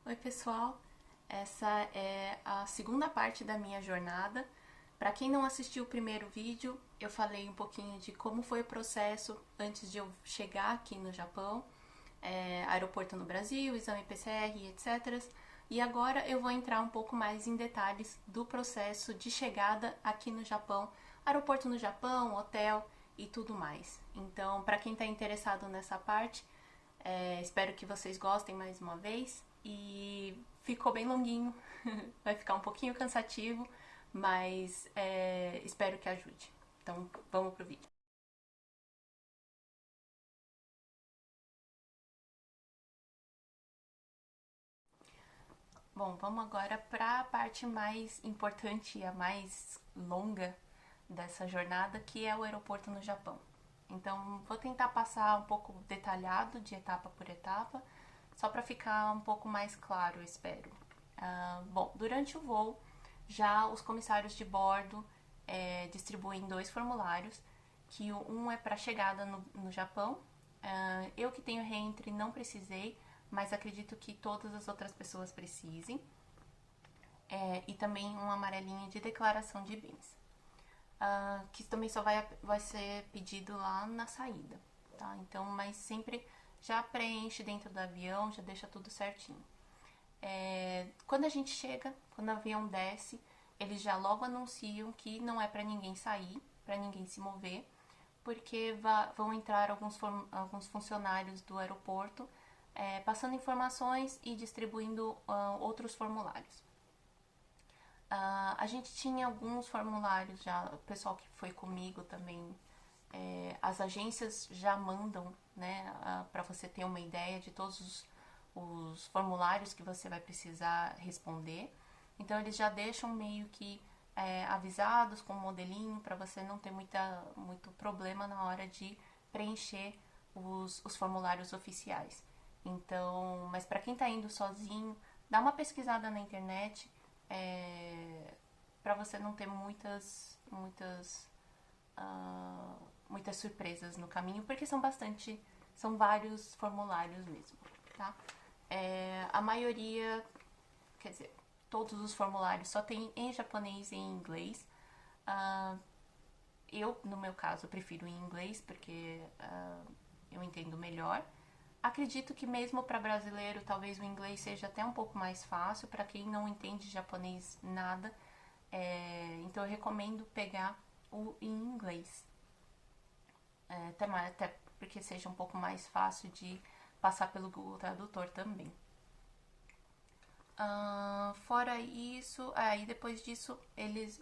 Oi, pessoal. Essa é a segunda parte da minha jornada. Para quem não assistiu o primeiro vídeo, eu falei um pouquinho de como foi o processo antes de eu chegar aqui no Japão, aeroporto no Brasil, exame PCR, etc. E agora eu vou entrar um pouco mais em detalhes do processo de chegada aqui no Japão, aeroporto no Japão, hotel e tudo mais. Então, para quem está interessado nessa parte, espero que vocês gostem mais uma vez. E ficou bem longuinho, vai ficar um pouquinho cansativo, mas espero que ajude. Então vamos pro vídeo. Bom, vamos agora para a parte mais importante e a mais longa dessa jornada, que é o aeroporto no Japão. Então, vou tentar passar um pouco detalhado, de etapa por etapa, só para ficar um pouco mais claro, eu espero. Bom, durante o voo, já os comissários de bordo distribuem dois formulários, que um é para chegada no Japão. Eu que tenho reentry não precisei, mas acredito que todas as outras pessoas precisem. E também um amarelinho de declaração de bens, que também só vai ser pedido lá na saída, tá? Então, mas sempre já preenche dentro do avião, já deixa tudo certinho. Quando a gente chega, quando o avião desce, eles já logo anunciam que não é para ninguém sair, para ninguém se mover, porque vão entrar alguns funcionários do aeroporto passando informações e distribuindo outros formulários. A gente tinha alguns formulários já, o pessoal que foi comigo também, as agências já mandam, né, para você ter uma ideia de todos os formulários que você vai precisar responder. Então eles já deixam meio que avisados com o modelinho para você não ter muito problema na hora de preencher os formulários oficiais. Então, mas para quem está indo sozinho, dá uma pesquisada na internet, para você não ter muitas surpresas no caminho, porque são vários formulários mesmo, tá? A maioria, quer dizer, todos os formulários só tem em japonês e em inglês. Eu, no meu caso, prefiro em inglês porque eu entendo melhor. Acredito que mesmo para brasileiro, talvez o inglês seja até um pouco mais fácil para quem não entende japonês nada. Então eu recomendo pegar o em inglês, até porque seja um pouco mais fácil de passar pelo Google Tradutor também. Fora isso, aí depois disso eles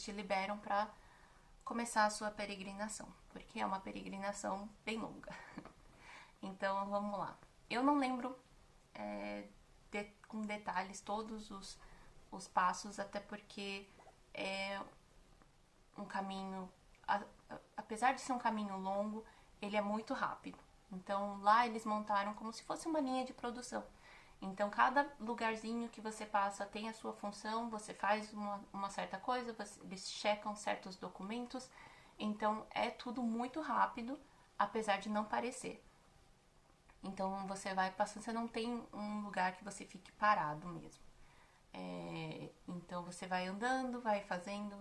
te liberam para começar a sua peregrinação, porque é uma peregrinação bem longa. Então vamos lá. Eu não lembro com detalhes todos os passos, até porque é um caminho, apesar de ser um caminho longo, ele é muito rápido. Então lá eles montaram como se fosse uma linha de produção. Então cada lugarzinho que você passa tem a sua função, você faz uma certa coisa, eles checam certos documentos. Então é tudo muito rápido, apesar de não parecer. Então você vai passando, você não tem um lugar que você fique parado mesmo. Então você vai andando, vai fazendo.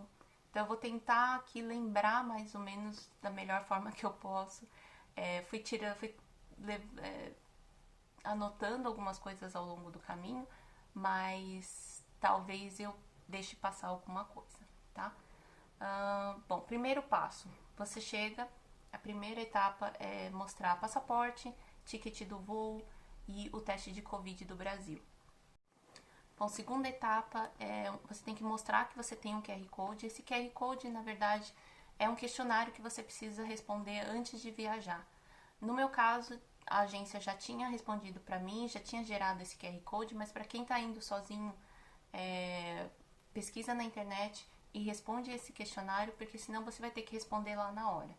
Então eu vou tentar aqui lembrar mais ou menos da melhor forma que eu posso. Fui anotando algumas coisas ao longo do caminho, mas talvez eu deixe passar alguma coisa, tá? Bom, primeiro passo, você chega, a primeira etapa é mostrar passaporte, ticket do voo e o teste de Covid do Brasil. Bom, segunda etapa é você tem que mostrar que você tem um QR Code. Esse QR Code, na verdade, é um questionário que você precisa responder antes de viajar. No meu caso, a agência já tinha respondido para mim, já tinha gerado esse QR Code, mas para quem está indo sozinho, pesquisa na internet e responde esse questionário, porque senão você vai ter que responder lá na hora.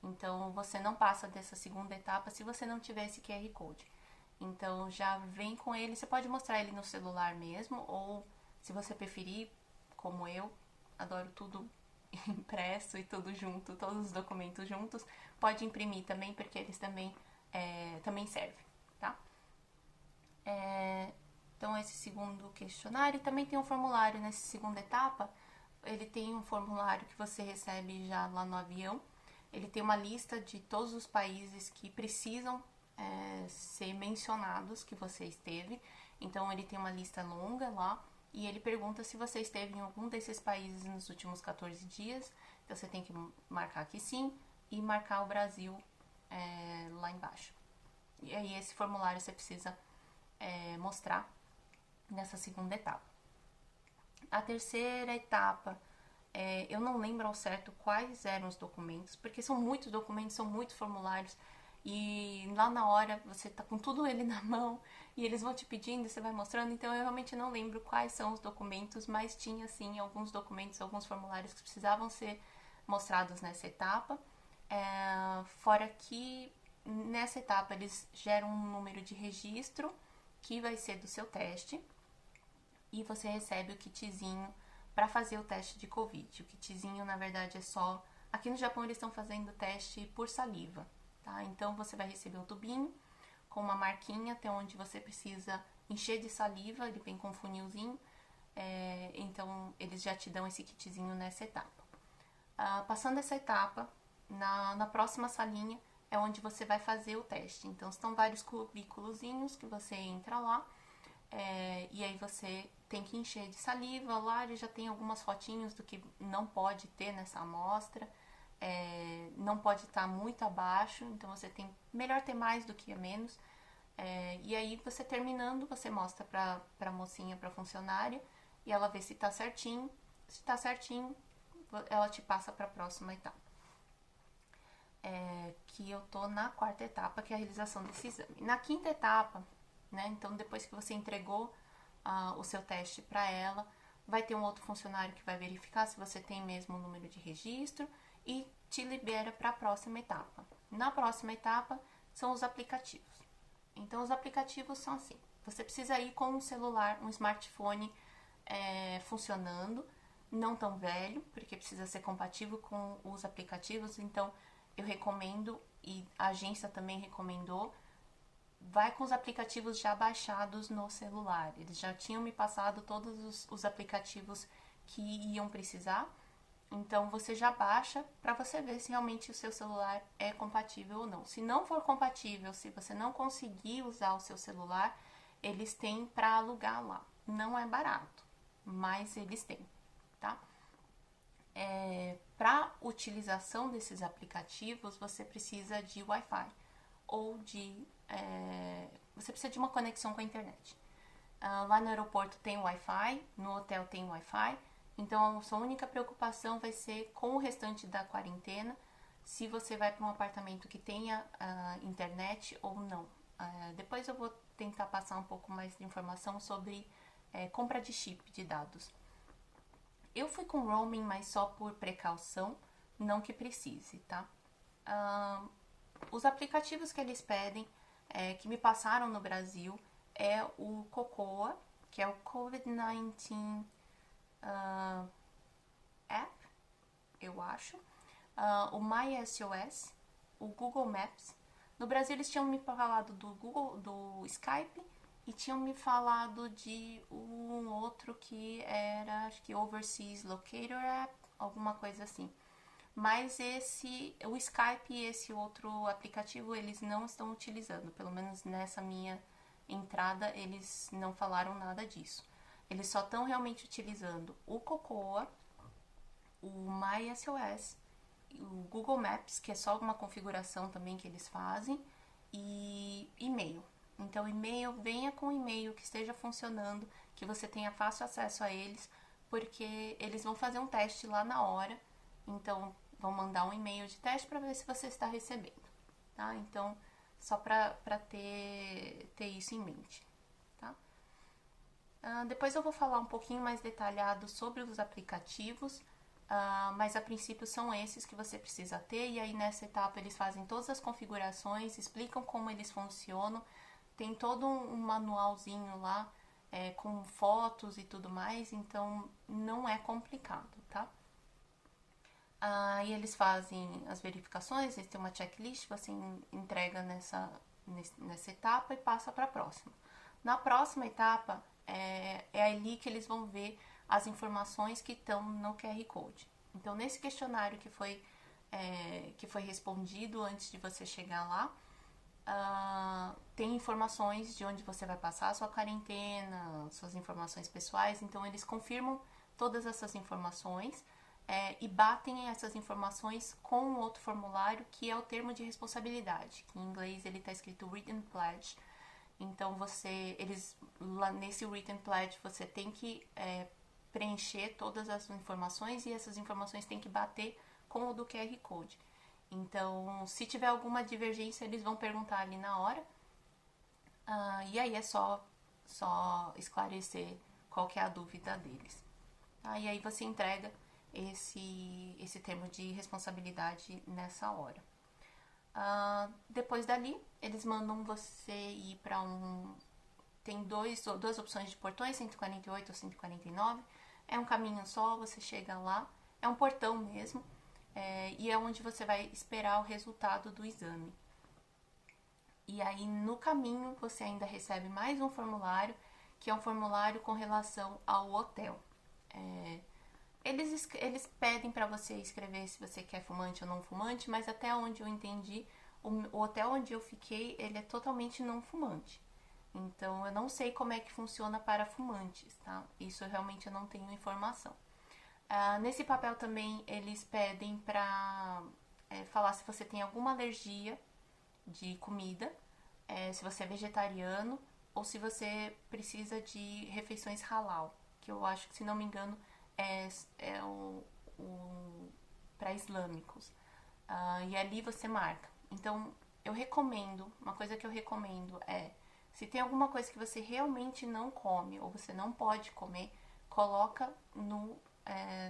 Então você não passa dessa segunda etapa se você não tiver esse QR Code. Então já vem com ele, você pode mostrar ele no celular mesmo, ou se você preferir, como eu, adoro tudo impresso e tudo junto, todos os documentos juntos, pode imprimir também, porque eles também servem, tá? esse segundo questionário e também tem um formulário nessa segunda etapa. Ele tem um formulário que você recebe já lá no avião. Ele tem uma lista de todos os países que precisam ser mencionados que você esteve. Então ele tem uma lista longa lá e ele pergunta se você esteve em algum desses países nos últimos 14 dias. Então você tem que marcar que sim e marcar o Brasil lá embaixo. E aí esse formulário você precisa mostrar nessa segunda etapa. A terceira etapa, eu não lembro ao certo quais eram os documentos, porque são muitos documentos, são muitos formulários, e lá na hora você tá com tudo ele na mão e eles vão te pedindo e você vai mostrando, então eu realmente não lembro quais são os documentos, mas tinha sim alguns documentos, alguns formulários que precisavam ser mostrados nessa etapa. Fora que nessa etapa eles geram um número de registro que vai ser do seu teste e você recebe o kitzinho para fazer o teste de Covid. O kitzinho, na verdade, é só... Aqui no Japão eles estão fazendo teste por saliva, tá? Então você vai receber um tubinho com uma marquinha até onde você precisa encher de saliva, ele vem com um funilzinho, então eles já te dão esse kitzinho nessa etapa. Passando essa etapa, na próxima salinha é onde você vai fazer o teste. Então estão vários cubículozinhos que você entra lá, e aí você tem que encher de saliva. Lá ele já tem algumas fotinhos do que não pode ter nessa amostra, não pode estar muito abaixo, então você tem melhor ter mais do que menos. E aí você terminando, você mostra pra mocinha, pra funcionária, e ela vê se tá certinho. Se tá certinho, ela te passa pra próxima etapa. Que eu tô na quarta etapa, que é a realização desse exame. Na quinta etapa, né, então depois que você entregou o seu teste para ela, vai ter um outro funcionário que vai verificar se você tem mesmo o número de registro e te libera para a próxima etapa. Na próxima etapa são os aplicativos. Então os aplicativos são assim, você precisa ir com um celular, um smartphone funcionando, não tão velho, porque precisa ser compatível com os aplicativos. Então eu recomendo, e a agência também recomendou, vai com os aplicativos já baixados no celular. Eles já tinham me passado todos os aplicativos que iam precisar, então você já baixa para você ver se realmente o seu celular é compatível ou não. Se não for compatível, se você não conseguir usar o seu celular, eles têm para alugar lá. Não é barato, mas eles têm, tá? Para utilização desses aplicativos, você precisa de Wi-Fi ou você precisa de uma conexão com a internet. Lá no aeroporto tem Wi-Fi, no hotel tem Wi-Fi, então a sua única preocupação vai ser com o restante da quarentena, se você vai para um apartamento que tenha internet ou não. Depois eu vou tentar passar um pouco mais de informação sobre compra de chip de dados. Eu fui com roaming, mas só por precaução, não que precise, tá? Os aplicativos que eles pedem, que me passaram no Brasil, é o Cocoa, que é o COVID-19 App, eu acho, o MySOS, o Google Maps. No Brasil eles tinham me falado do Skype e tinham me falado de um outro que era, acho que Overseas Locator App, alguma coisa assim. Mas o Skype e esse outro aplicativo eles não estão utilizando, pelo menos nessa minha entrada eles não falaram nada disso. Eles só estão realmente utilizando o Cocoa, o MySOS, o Google Maps, que é só uma configuração também que eles fazem, e e-mail. Então, e-mail, venha com e-mail que esteja funcionando, que você tenha fácil acesso a eles, porque eles vão fazer um teste lá na hora, então vão mandar um e-mail de teste para ver se você está recebendo, tá? Então, só para ter isso em mente, tá? Depois eu vou falar um pouquinho mais detalhado sobre os aplicativos, mas a princípio são esses que você precisa ter, e aí nessa etapa eles fazem todas as configurações, explicam como eles funcionam, tem todo um manualzinho lá com fotos e tudo mais, então não é complicado, tá? Aí eles fazem as verificações, eles têm uma checklist, você entrega nessa etapa e passa para a próxima. Na próxima etapa é ali que eles vão ver as informações que estão no QR Code. Então, nesse questionário que foi respondido antes de você chegar lá, tem informações de onde você vai passar a sua quarentena, suas informações pessoais. Então, eles confirmam todas essas informações e batem essas informações com um outro formulário, que é o termo de responsabilidade, que em inglês ele está escrito Written Pledge. Então, lá nesse Written Pledge, você tem que preencher todas as informações, e essas informações têm que bater com o do QR Code. Então, se tiver alguma divergência, eles vão perguntar ali na hora. E aí é só esclarecer qual que é a dúvida deles. E aí você entrega esse termo de responsabilidade nessa hora. Depois dali, eles mandam você ir para Tem duas opções de portões, 148 ou 149. É um caminho só, você chega lá. É um portão mesmo. E é onde você vai esperar o resultado do exame. E aí, no caminho, você ainda recebe mais um formulário, que é um formulário com relação ao hotel. Eles pedem para você escrever se você quer fumante ou não fumante, mas até onde eu entendi, o hotel onde eu fiquei, ele é totalmente não fumante. Então, eu não sei como é que funciona para fumantes, tá? Isso realmente eu não tenho informação. Nesse papel também eles pedem para falar se você tem alguma alergia de comida, se você é vegetariano ou se você precisa de refeições halal, que eu acho que, se não me engano, é para islâmicos. E ali você marca. Então, uma coisa que eu recomendo se tem alguma coisa que você realmente não come ou você não pode comer, coloca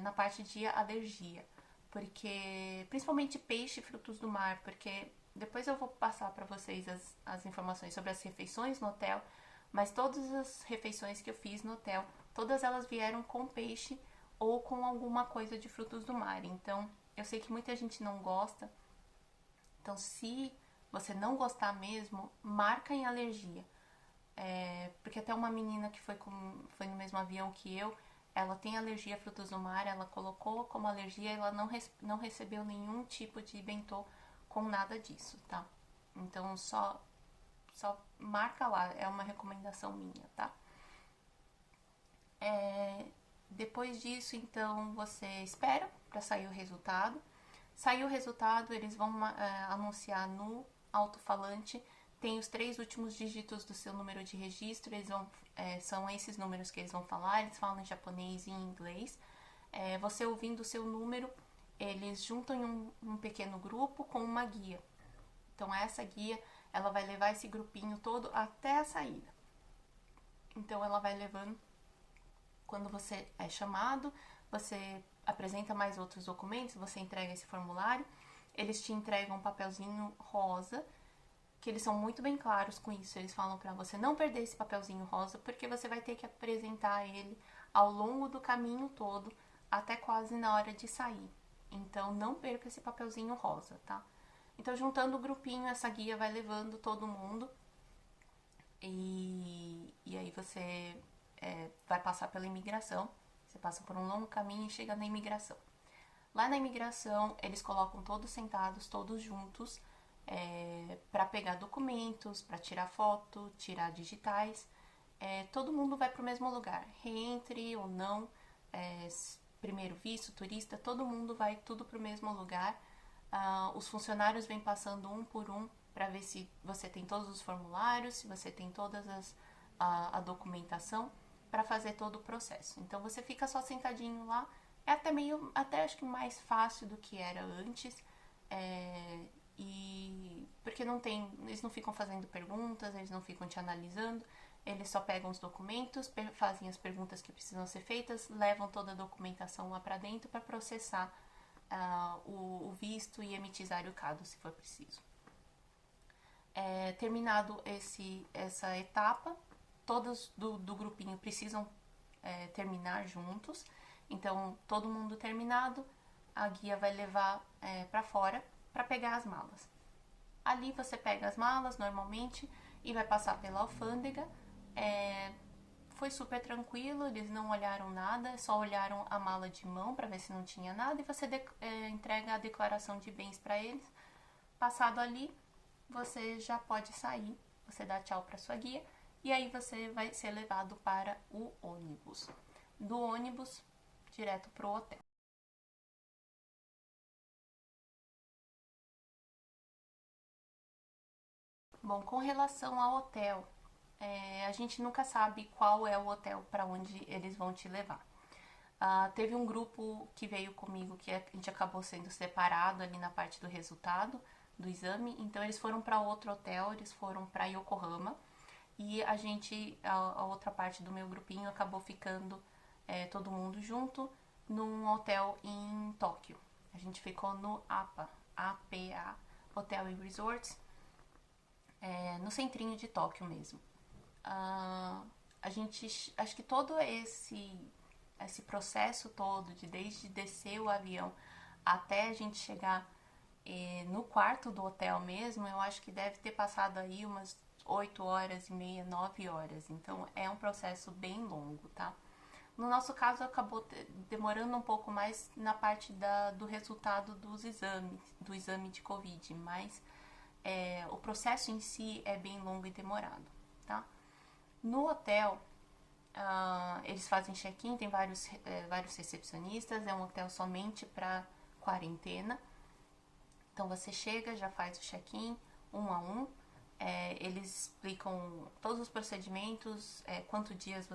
na parte de alergia, porque principalmente peixe e frutos do mar, porque depois eu vou passar para vocês as informações sobre as refeições no hotel, mas todas as refeições que eu fiz no hotel, todas elas vieram com peixe ou com alguma coisa de frutos do mar. Então, eu sei que muita gente não gosta, então se você não gostar mesmo, marca em alergia. Porque até uma menina que foi no mesmo avião que eu, ela tem alergia a frutos do mar, ela colocou como alergia e ela não recebeu nenhum tipo de bentô com nada disso, tá? Então só marca lá, é uma recomendação minha, tá? Depois disso, então, você espera para sair o resultado. Saiu o resultado, eles vão anunciar no alto-falante. Tem os 3 últimos dígitos do seu número de registro, são esses números que eles vão falar, eles falam em japonês e em inglês. Você ouvindo o seu número, eles juntam em um pequeno grupo com uma guia. Então, essa guia, ela vai levar esse grupinho todo até a saída. Então, ela vai levando, quando você é chamado, você apresenta mais outros documentos, você entrega esse formulário, eles te entregam um papelzinho rosa, que eles são muito bem claros com isso. Eles falam para você não perder esse papelzinho rosa, porque você vai ter que apresentar ele ao longo do caminho todo, até quase na hora de sair. Então, não perca esse papelzinho rosa, tá? Então, juntando o grupinho, essa guia vai levando todo mundo. E aí você vai passar pela imigração. Você passa por um longo caminho e chega na imigração. Lá na imigração, eles colocam todos sentados, todos juntos, para pegar documentos, para tirar foto, tirar digitais. Todo mundo vai para o mesmo lugar, reentre ou não, primeiro visto, turista, todo mundo vai tudo para o mesmo lugar. Os funcionários vêm passando um por um para ver se você tem todos os formulários, se você tem todas a documentação para fazer todo o processo. Então você fica só sentadinho lá, até acho que mais fácil do que era antes, e porque eles não ficam fazendo perguntas, eles não ficam te analisando, eles só pegam os documentos, fazem as perguntas que precisam ser feitas, levam toda a documentação lá para dentro para processar o visto e emitir o se for preciso. Terminado essa etapa, todos do grupinho precisam terminar juntos. Então, todo mundo terminado, a guia vai levar para fora para pegar as malas. Ali você pega as malas normalmente e vai passar pela alfândega. foi super tranquilo, eles não olharam nada, só olharam a mala de mão para ver se não tinha nada e você entrega a declaração de bens para eles. Passado ali, você já pode sair, você dá tchau para sua guia e aí você vai ser levado para o ônibus. Do ônibus, direto para o hotel. Bom, com relação ao hotel, a gente nunca sabe qual é o hotel para onde eles vão te levar. Teve um grupo que veio comigo que a gente acabou sendo separado ali na parte do resultado do exame, então eles foram para outro hotel, eles foram para Yokohama e a outra parte do meu grupinho acabou ficando todo mundo junto num hotel em Tóquio. A gente ficou no APA Hotel and Resorts, no centrinho de Tóquio mesmo. A gente, acho que todo esse processo todo, desde descer o avião até a gente chegar no quarto do hotel mesmo, eu acho que deve ter passado aí umas 8 horas e meia, 9 horas. Então é um processo bem longo, tá? No nosso caso acabou demorando um pouco mais na parte do resultado do exame de Covid, mas o processo em si é bem longo e demorado, tá? No hotel, eles fazem check-in, tem vários recepcionistas, é um hotel somente para quarentena. Então você chega, já faz o check-in, um a um. Eles explicam todos os procedimentos, quantos dias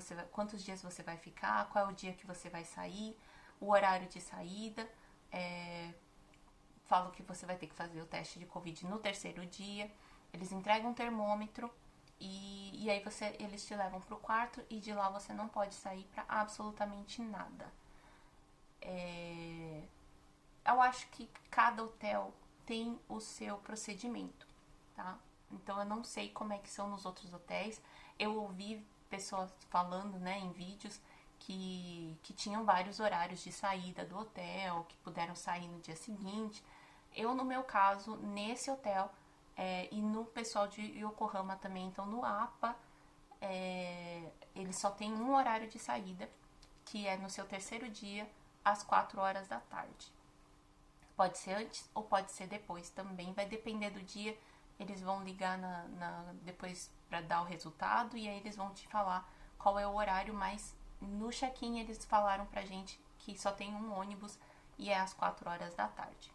você vai ficar, qual é o dia que você vai sair, o horário de saída. Falam que você vai ter que fazer o teste de Covid no terceiro dia. Eles entregam um termômetro e aí eles te levam pro quarto e de lá você não pode sair para absolutamente nada. Eu acho que cada hotel tem o seu procedimento, tá? Então eu não sei como é que são nos outros hotéis. Eu ouvi pessoas falando, né, em vídeos que tinham vários horários de saída do hotel, que puderam sair no dia seguinte. Eu, no meu caso, nesse hotel, e no pessoal de Yokohama também, então no APA, ele só tem um horário de saída, que é no seu terceiro dia, às 4 horas da tarde. Pode ser antes ou pode ser depois também, vai depender do dia. Eles vão ligar depois para dar o resultado e aí eles vão te falar qual é o horário, mas no check-in eles falaram pra gente que só tem um ônibus e é às 4 horas da tarde.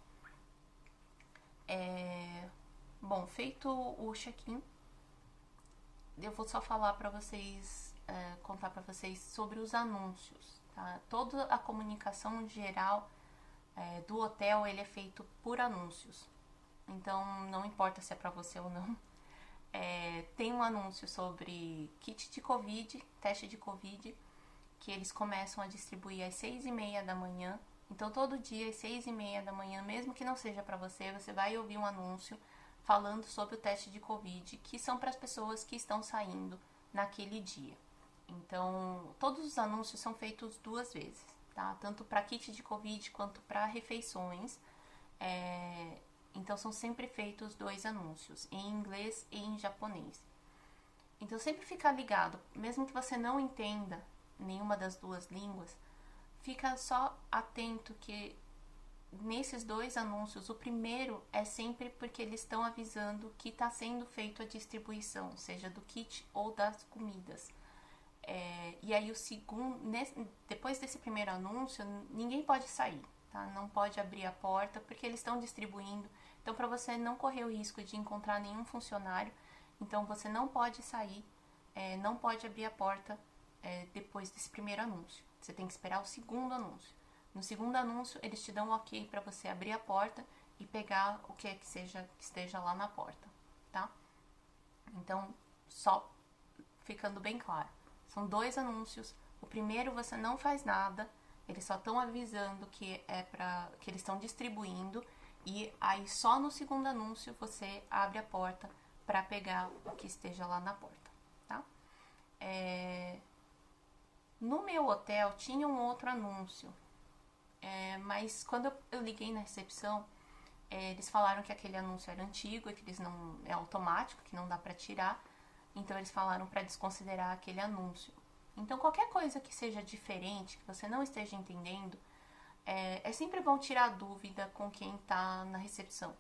Bom, feito o check-in, eu vou só falar para vocês, contar para vocês sobre os anúncios, tá? Toda a comunicação geral do hotel, ele é feito por anúncios. Então, não importa se é para você ou não. Tem um anúncio sobre kit de Covid, teste de Covid, que eles começam a distribuir às 6h30 da manhã. Então, todo dia às 6h30 da manhã, mesmo que não seja para você, você vai ouvir um anúncio falando sobre o teste de Covid, que são para as pessoas que estão saindo naquele dia. Então, todos os anúncios são feitos 2 vezes, tá? Tanto para kit de Covid quanto para refeições. Então, são sempre feitos 2 anúncios, em inglês e em japonês. Então, sempre fica ligado, mesmo que você não entenda nenhuma das 2 línguas, fica só atento que nesses 2 anúncios, o primeiro é sempre porque eles estão avisando que está sendo feita a distribuição, seja do kit ou das comidas. E aí o segundo, depois desse primeiro anúncio, ninguém pode sair, tá? Não pode abrir a porta porque eles estão distribuindo. Então, para você não correr o risco de encontrar nenhum funcionário, então você não pode sair, não pode abrir a porta depois desse primeiro anúncio. Você tem que esperar o segundo anúncio. No segundo anúncio, eles te dão um ok para você abrir a porta e pegar o que é que esteja lá na porta, tá? Então, só ficando bem claro. São 2 anúncios. O primeiro você não faz nada, eles só estão avisando que que eles estão distribuindo e aí só no segundo anúncio você abre a porta para pegar o que esteja lá na porta, tá? No meu hotel tinha um outro anúncio, mas quando eu liguei na recepção, eles falaram que aquele anúncio era antigo e que eles não é automático, que não dá para tirar. Então eles falaram para desconsiderar aquele anúncio. Então, qualquer coisa que seja diferente, que você não esteja entendendo, é sempre bom tirar dúvida com quem está na recepção.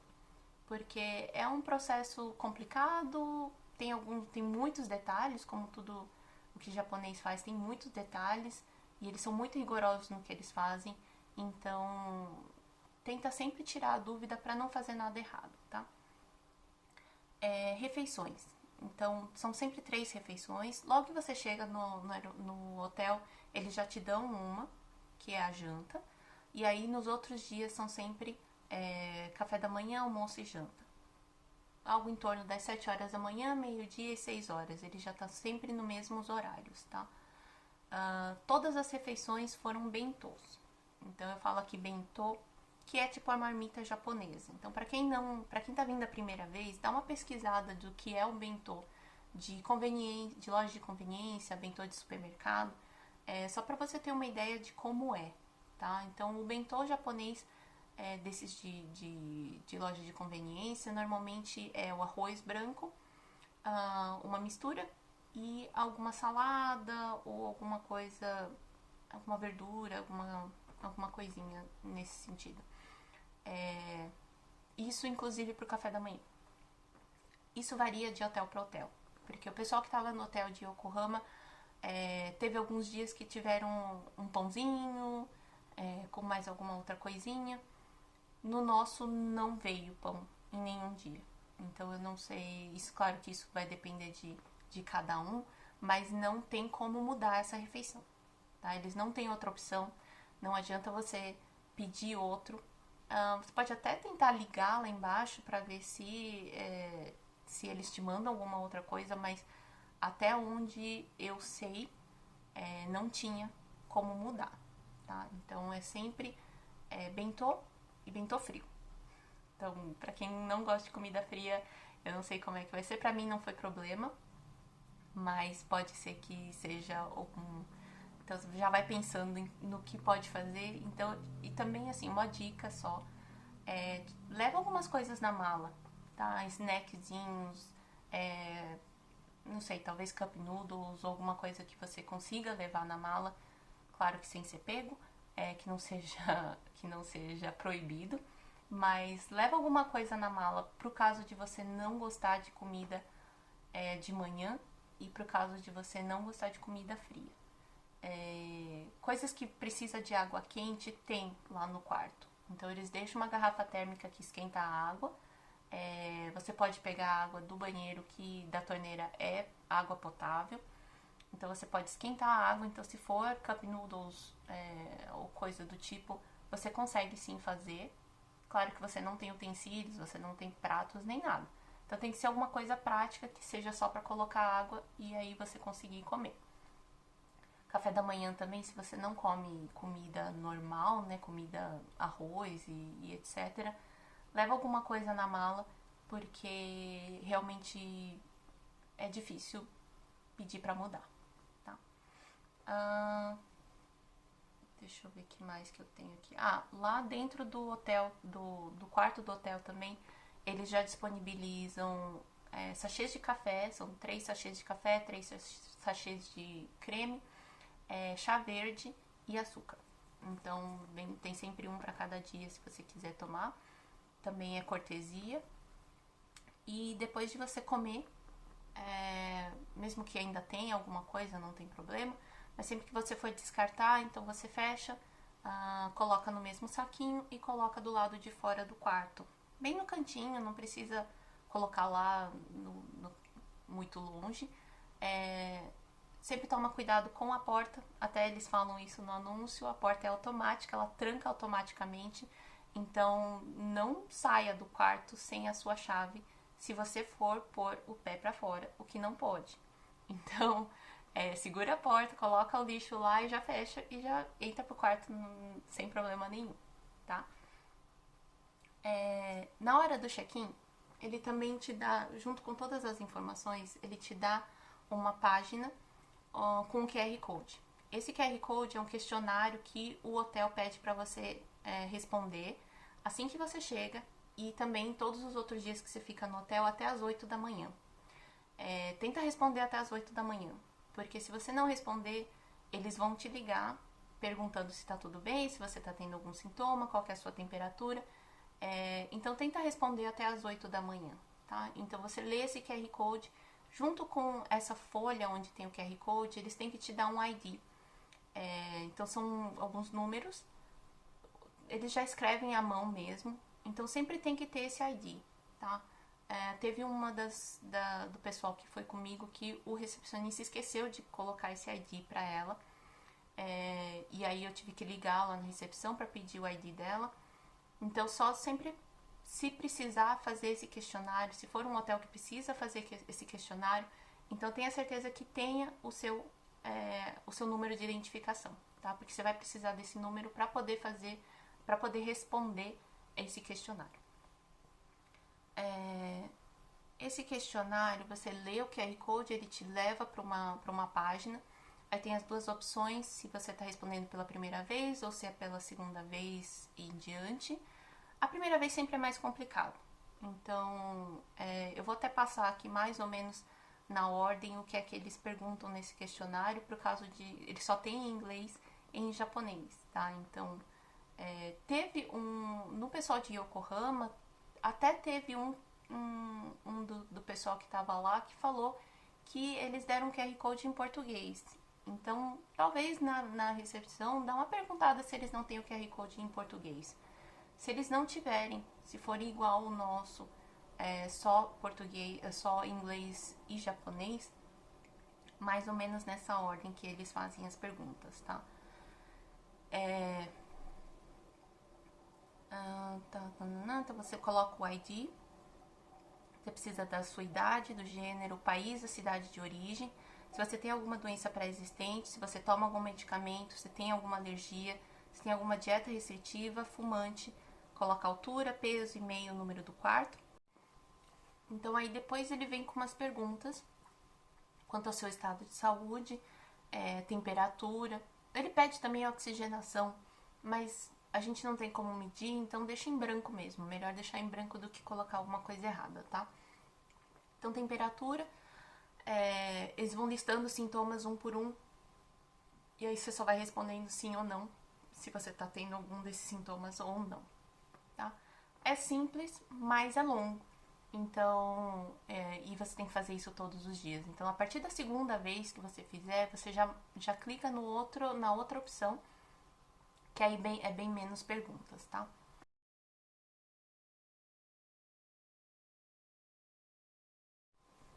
Porque é um processo complicado, tem muitos detalhes, como tudo o que japonês faz tem muitos detalhes, e eles são muito rigorosos no que eles fazem. Então, tenta sempre tirar a dúvida para não fazer nada errado, tá? Refeições. Então, são sempre 3 refeições. Logo que você chega no hotel, eles já te dão uma, que é a janta. E aí, nos outros dias, são sempre café da manhã, almoço e janta. Algo em torno das 7 horas da manhã, meio-dia e 6 horas. Ele já está sempre nos mesmos horários, tá? Todas as refeições foram bentôs. Então, eu falo aqui bentô, que é tipo a marmita japonesa. Então, para quem tá vindo a primeira vez, dá uma pesquisada do que é o bentô de loja de conveniência, bentô de supermercado, só para você ter uma ideia de como é, tá? Então, o bentô japonês desses de loja de conveniência, normalmente é o arroz branco, uma mistura e alguma salada ou alguma coisa, alguma verdura, alguma coisinha nesse sentido. Isso inclusive para o café da manhã. Isso varia de hotel para hotel, porque o pessoal que estava no hotel de Yokohama teve alguns dias que tiveram um pãozinho com mais alguma outra coisinha. No nosso não veio pão em nenhum dia. Então eu não sei, claro que isso vai depender de cada um, mas não tem como mudar essa refeição, tá? Eles não têm outra opção, não adianta você pedir outro. Você pode até tentar ligar lá embaixo para ver se eles te mandam alguma outra coisa, mas até onde eu sei, não tinha como mudar, tá? Então é sempre bentô e bentô frio. Então, pra quem não gosta de comida fria, eu não sei como é que vai ser. Pra mim não foi problema, mas pode ser que seja algum... Então, você já vai pensando no que pode fazer. Então, e também, assim, uma dica só. Leva algumas coisas na mala, tá? Snackzinhos, não sei, talvez cup noodles ou alguma coisa que você consiga levar na mala. Claro que sem ser pego, que não seja proibido. Mas leva alguma coisa na mala pro caso de você não gostar de comida de manhã e pro caso de você não gostar de comida fria. Coisas que precisa de água quente tem lá no quarto. Então eles deixam uma garrafa térmica que esquenta a água. Você pode pegar a água do banheiro, que da torneira é água potável. Então você pode esquentar a água. Então se for cup noodles ou coisa do tipo, você consegue sim fazer. Claro que você não tem utensílios, você não tem pratos nem nada. Então tem que ser alguma coisa prática que seja só para colocar água e aí você conseguir comer. Café da manhã também, se você não come comida normal, né, comida arroz e etc, leva alguma coisa na mala, porque realmente é difícil pedir para mudar, tá? Deixa eu ver o que mais que eu tenho aqui. Lá dentro do hotel, do quarto do hotel também, eles já disponibilizam sachês de café. São 3 sachês de café, 3 sachês de creme, chá verde e açúcar. Então, tem sempre um para cada dia se você quiser tomar. Também é cortesia. E depois de você comer, mesmo que ainda tenha alguma coisa, não tem problema, mas sempre que você for descartar, então você fecha, coloca no mesmo saquinho e coloca do lado de fora do quarto. Bem no cantinho, não precisa colocar lá muito longe. Sempre toma cuidado com a porta, até eles falam isso no anúncio, a porta é automática, ela tranca automaticamente, então não saia do quarto sem a sua chave se você for pôr o pé pra fora, o que não pode. Então, segura a porta, coloca o lixo lá e já fecha e já entra pro quarto sem problema nenhum, tá? Na hora do check-in, ele também te dá, junto com todas as informações, ele te dá uma página com um QR Code. Esse QR Code é um questionário que o hotel pede para você responder assim que você chega e também todos os outros dias que você fica no hotel até as 8 da manhã. Tenta responder até as 8 da manhã. Porque se você não responder, eles vão te ligar perguntando se tá tudo bem, se você tá tendo algum sintoma, qual que é a sua temperatura. Então tenta responder até as 8 da manhã, tá? Então você lê esse QR Code, junto com essa folha onde tem o QR Code, eles têm que te dar um ID. Então são alguns números, eles já escrevem à mão mesmo, então sempre tem que ter esse ID, tá? Teve uma do pessoal que foi comigo que o recepcionista esqueceu de colocar esse ID para ela, e aí eu tive que ligar lá na recepção para pedir o ID dela. Então só sempre, se precisar fazer esse questionário, se for um hotel que precisa fazer esse questionário, então tenha certeza que tenha o seu número de identificação, tá? Porque você vai precisar desse número para poder responder esse questionário. Esse questionário, você lê o QR Code, ele te leva para uma página. Aí tem as duas opções, se você está respondendo pela primeira vez ou se é pela segunda vez e em diante. A primeira vez sempre é mais complicado. Então, eu vou até passar aqui mais ou menos na ordem o que é que eles perguntam nesse questionário, por causa de... ele só tem em inglês e em japonês, tá? Então, teve no pessoal de Yokohama, até teve do pessoal que estava lá que falou que eles deram um QR Code em português. Então, talvez na recepção, dá uma perguntada se eles não têm o QR Code em português. Se eles não tiverem, se for igual o nosso, só português, só inglês e japonês, mais ou menos nessa ordem que eles fazem as perguntas, tá? Então você coloca o ID, você precisa da sua idade, do gênero, país, a cidade de origem, se você tem alguma doença pré-existente, se você toma algum medicamento, se tem alguma alergia, se tem alguma dieta restritiva, fumante, coloca altura, peso, e-mail, número do quarto. Então aí depois ele vem com umas perguntas quanto ao seu estado de saúde, temperatura. Ele pede também a oxigenação, mas a gente não tem como medir, então deixa em branco mesmo. Melhor deixar em branco do que colocar alguma coisa errada, tá? Então temperatura, eles vão listando os sintomas um por um, e aí você só vai respondendo sim ou não, se você tá tendo algum desses sintomas ou não, tá? É simples, mas é longo. Então, e você tem que fazer isso todos os dias. Então, a partir da segunda vez que você fizer, você já clica na outra opção, que aí é bem menos perguntas, tá?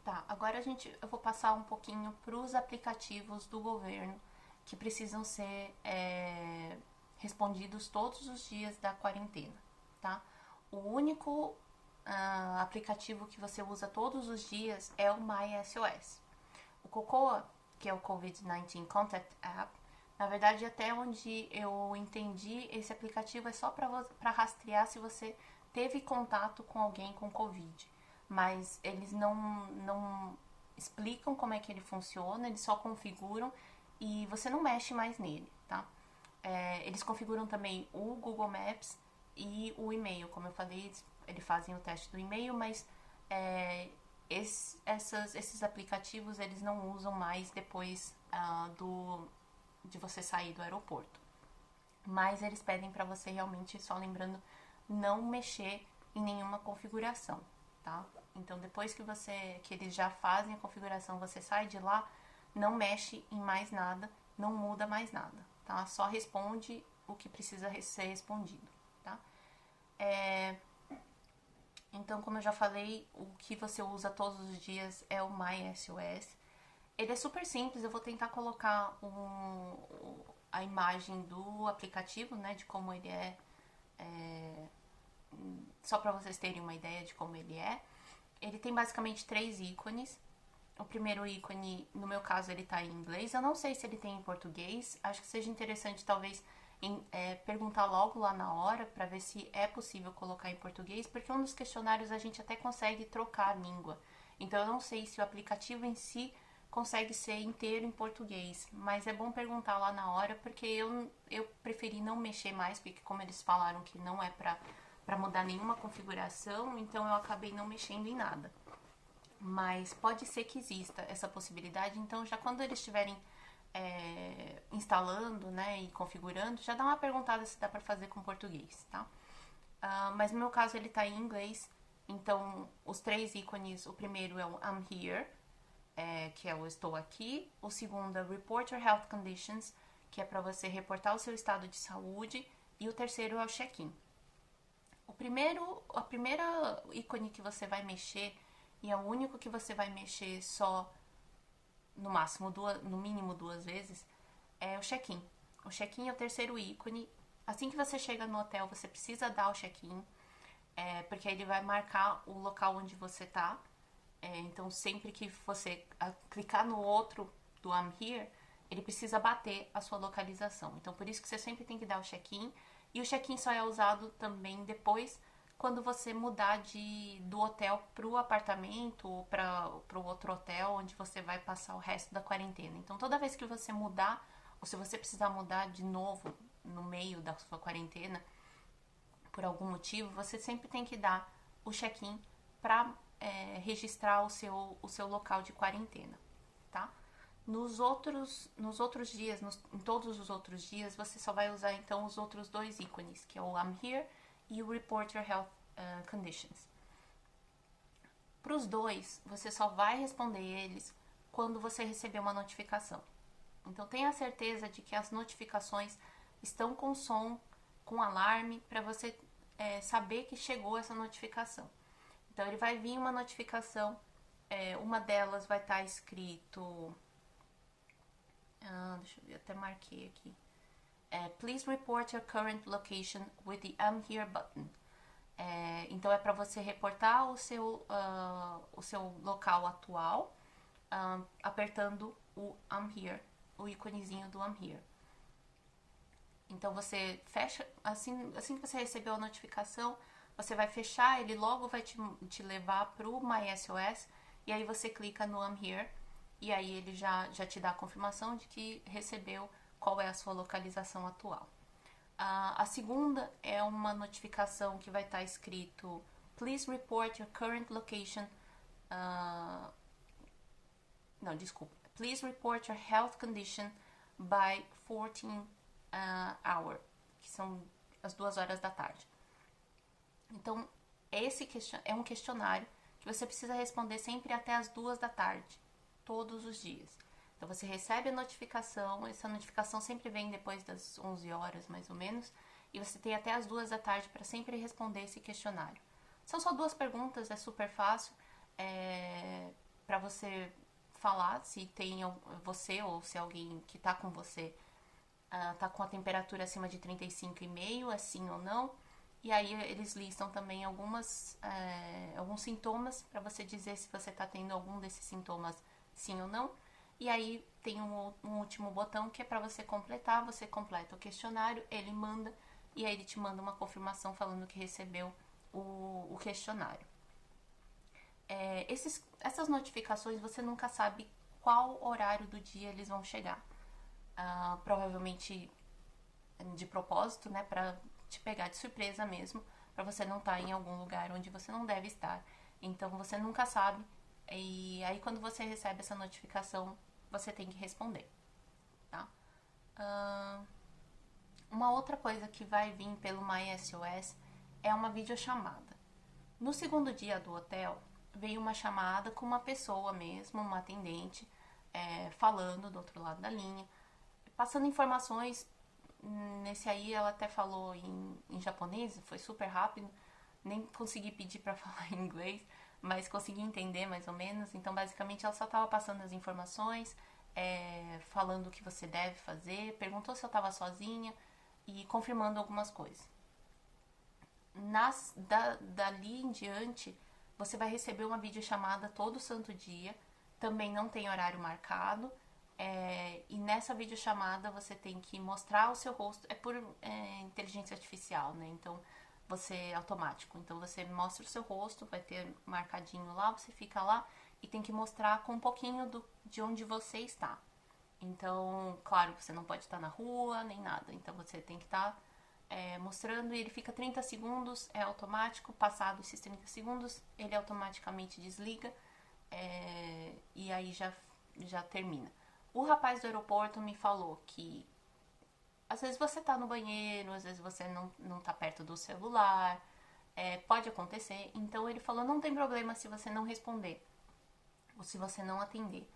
Tá, agora eu vou passar um pouquinho para os aplicativos do governo que precisam ser respondidos todos os dias da quarentena, tá? O único aplicativo que você usa todos os dias é o MySOS. O COCOA, que é o COVID-19 Contact App, na verdade, até onde eu entendi, esse aplicativo é só para rastrear se você teve contato com alguém com Covid. Mas eles não explicam como é que ele funciona, eles só configuram e você não mexe mais nele, tá? Eles configuram também o Google Maps e o e-mail. Como eu falei, eles fazem o teste do e-mail, mas esses aplicativos eles não usam mais depois de você sair do aeroporto. Mas eles pedem para você realmente, só lembrando, não mexer em nenhuma configuração, tá? Então depois que eles já fazem a configuração, você sai de lá, não mexe em mais nada, não muda mais nada, tá? Só responde o que precisa ser respondido, tá? Então, como eu já falei, o que você usa todos os dias é o MySOS. Ele é super simples, eu vou tentar colocar a imagem do aplicativo, né, de como ele só para vocês terem uma ideia de como ele é. Ele tem basicamente 3 ícones. O primeiro ícone, no meu caso, ele tá em inglês. Eu não sei se ele tem em português. Acho que seja interessante, talvez, perguntar logo lá na hora para ver se é possível colocar em português, porque um dos questionários a gente até consegue trocar a língua. Então, eu não sei se o aplicativo em si consegue ser inteiro em português, mas é bom perguntar lá na hora, porque eu preferi não mexer mais, porque como eles falaram que não é para mudar nenhuma configuração, então eu acabei não mexendo em nada. mas pode ser que exista essa possibilidade. Então, já quando eles estiverem instalando, né, e configurando, já dá uma perguntada se dá para fazer com português, tá? Mas no meu caso ele tá em inglês, então os 3 ícones, o primeiro é o I'm here, que é o estou aqui, o segundo é Report Your Health Conditions, que é para você reportar o seu estado de saúde, e o terceiro é o check-in. A primeira ícone que você vai mexer, e é o único que você vai mexer só no máximo, no mínimo 2 vezes, é o check-in. O check-in é o terceiro ícone. Assim que você chega no hotel, você precisa dar o check-in, porque aí ele vai marcar o local onde você tá. Então, sempre que você clicar no outro do I'm here, ele precisa bater a sua localização. Então, por isso que você sempre tem que dar o check-in. E o check-in só é usado também depois, quando você mudar do hotel pro apartamento ou pro outro hotel onde você vai passar o resto da quarentena. Então, toda vez que você mudar, ou se você precisar mudar de novo no meio da sua quarentena, por algum motivo, você sempre tem que dar o check-in para registrar o seu local de quarentena, tá? Nos outros dias, em todos os outros dias, você só vai usar então os outros 2 ícones, que é o I'm here e o Report Your Health Conditions. Para os dois, você só vai responder eles quando você receber uma notificação. Então tenha certeza de que as notificações estão com som, com alarme, para você saber que chegou essa notificação. Então ele vai vir uma notificação, uma delas vai estar escrito, deixa eu ver, até marquei aqui. Please report your current location with the I'm here button. Então é para você reportar o seu local atual, apertando o I'm here, o íconezinho do I'm here. Então você fecha, assim que você recebeu a notificação, você vai fechar, ele logo vai te levar pro MySOS, e aí você clica no I'm here, e aí ele já te dá a confirmação de que recebeu qual é a sua localização atual. A segunda é uma notificação que vai estar escrito Please report your current location. Não, desculpa. Please report your health condition by 14 hour, que são as 2 horas da tarde. Então, esse é um questionário que você precisa responder sempre até as 2 da tarde, todos os dias. Então, você recebe a notificação, essa notificação sempre vem depois das 11 horas, mais ou menos, e você tem até as 2 da tarde para sempre responder esse questionário. São só 2 perguntas, é super fácil, para você falar se tem você ou se alguém que está com você tá com a temperatura acima de 35,5, é sim ou não. E aí eles listam também alguns sintomas para você dizer se você está tendo algum desses sintomas sim ou não. E aí tem um último botão que é para você completar. Você completa o questionário, ele manda, e aí ele te manda uma confirmação falando que recebeu o questionário. Essas notificações você nunca sabe qual horário do dia eles vão chegar. Provavelmente de propósito, né, para te pegar de surpresa mesmo, para você não estar em algum lugar onde você não deve estar. Então você nunca sabe, e aí quando você recebe essa notificação, você tem que responder, tá? Uma outra coisa que vai vir pelo MySOS é uma videochamada. No segundo dia do hotel, veio uma chamada com uma pessoa mesmo, uma atendente, falando do outro lado da linha, passando informações. Nesse aí ela até falou em japonês, foi super rápido, nem consegui pedir para falar em inglês, mas consegui entender mais ou menos. Então basicamente ela só estava passando as informações, falando o que você deve fazer, perguntou se eu estava sozinha e confirmando algumas coisas. Dali em diante, você vai receber uma videochamada todo santo dia, também não tem horário marcado. E nessa videochamada você tem que mostrar o seu rosto, é por inteligência artificial, né? Então você é automático. Então você mostra o seu rosto, vai ter marcadinho lá, você fica lá e tem que mostrar com um pouquinho de onde você está. Então, claro, você não pode estar na rua nem nada. Então você tem que estar mostrando, e ele fica 30 segundos, é automático. Passado esses 30 segundos, ele automaticamente desliga. e aí já termina. O rapaz do aeroporto me falou que às vezes você tá no banheiro, às vezes você não tá perto do celular, pode acontecer. Então ele falou, não tem problema se você não responder, ou se você não atender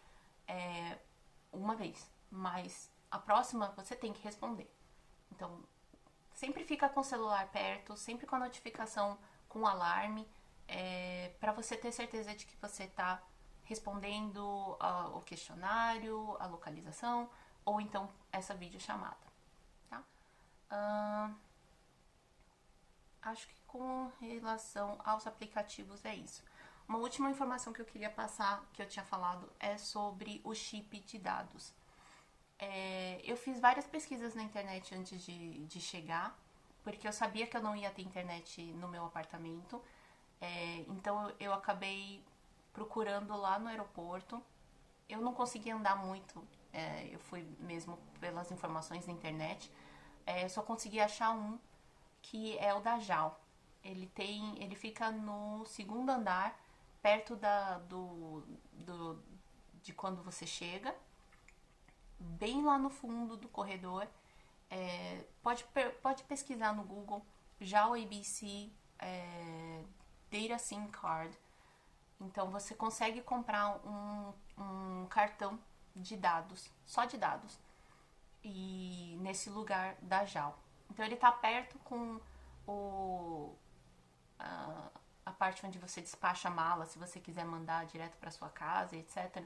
uma vez, mas a próxima você tem que responder. Então, sempre fica com o celular perto, sempre com a notificação com alarme, para você ter certeza de que você está respondendo o questionário, a localização, ou então essa videochamada. Tá? Acho que com relação aos aplicativos é isso. Uma última informação que eu queria passar, que eu tinha falado, é sobre o chip de dados. Eu fiz várias pesquisas na internet antes de chegar, porque eu sabia que eu não ia ter internet no meu apartamento. Então eu acabei procurando lá no aeroporto. Eu não consegui andar muito, eu fui mesmo pelas informações na internet. Eu só consegui achar um que é o da JAL. Ele fica no segundo andar, perto de quando você chega, bem lá no fundo do corredor. Pode pesquisar no Google, JAL ABC Data SIM Card. Então você consegue comprar um cartão de dados, só de dados, e nesse lugar da JAL. Então ele está perto com a parte onde você despacha a mala, se você quiser mandar direto para sua casa, etc.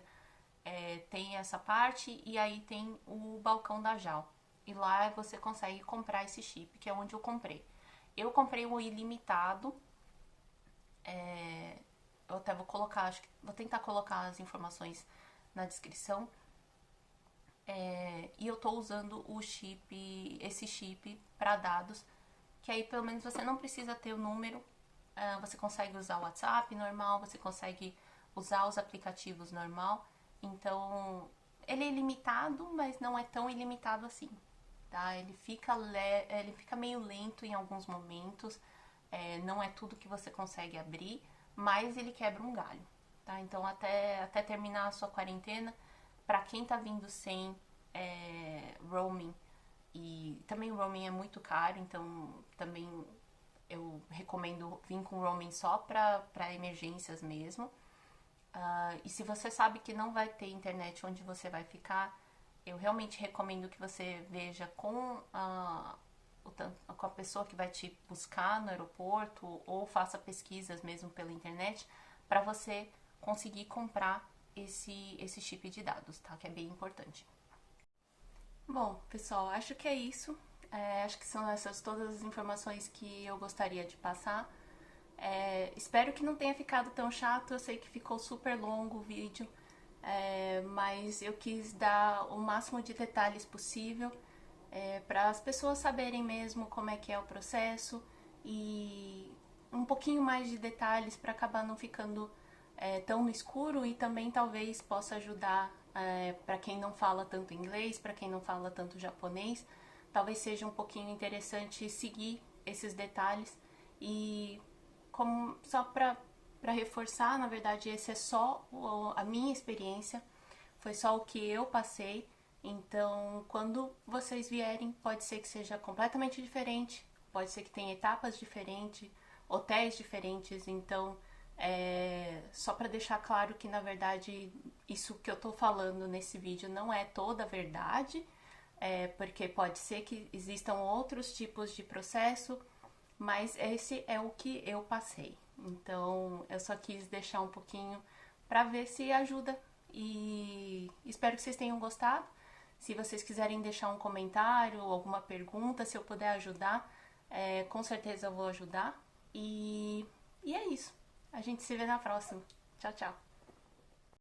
Tem essa parte e aí tem o balcão da JAL. E lá você consegue comprar esse chip, que é onde eu comprei. Eu comprei um ilimitado. Eu até vou colocar, vou tentar colocar as informações na descrição. E eu tô usando esse chip para dados, que aí pelo menos você não precisa ter o número, você consegue usar o WhatsApp normal, você consegue usar os aplicativos normal. Então ele é ilimitado, mas não é tão ilimitado assim, tá? Ele fica meio lento em alguns momentos, não é tudo que você consegue abrir, mas ele quebra um galho, tá? Então até terminar a sua quarentena, para quem tá vindo sem roaming, e também o roaming é muito caro, então também eu recomendo vir com roaming só para emergências mesmo. E se você sabe que não vai ter internet onde você vai ficar, eu realmente recomendo que você veja com a pessoa que vai te buscar no aeroporto, ou faça pesquisas mesmo pela internet, para você conseguir comprar esse chip de dados, tá? Que é bem importante. Bom, pessoal, acho que é isso. Acho que são essas todas as informações que eu gostaria de passar. Espero que não tenha ficado tão chato. Eu sei que ficou super longo o vídeo, mas eu quis dar o máximo de detalhes possível, para as pessoas saberem mesmo como é que é o processo, e um pouquinho mais de detalhes para acabar não ficando tão no escuro, e também talvez possa ajudar para quem não fala tanto inglês, para quem não fala tanto japonês. Talvez seja um pouquinho interessante seguir esses detalhes. E só para reforçar, na verdade esse é só a minha experiência, foi só o que eu passei. Então quando vocês vierem, pode ser que seja completamente diferente, pode ser que tenha etapas diferentes, hotéis diferentes. Então só para deixar claro que na verdade isso que eu tô falando nesse vídeo não é toda a verdade, porque pode ser que existam outros tipos de processo, mas esse é o que eu passei. Então eu só quis deixar um pouquinho para ver se ajuda, e espero que vocês tenham gostado. Se vocês quiserem deixar um comentário, alguma pergunta, se eu puder ajudar, com certeza eu vou ajudar. E é isso. A gente se vê na próxima. Tchau, tchau.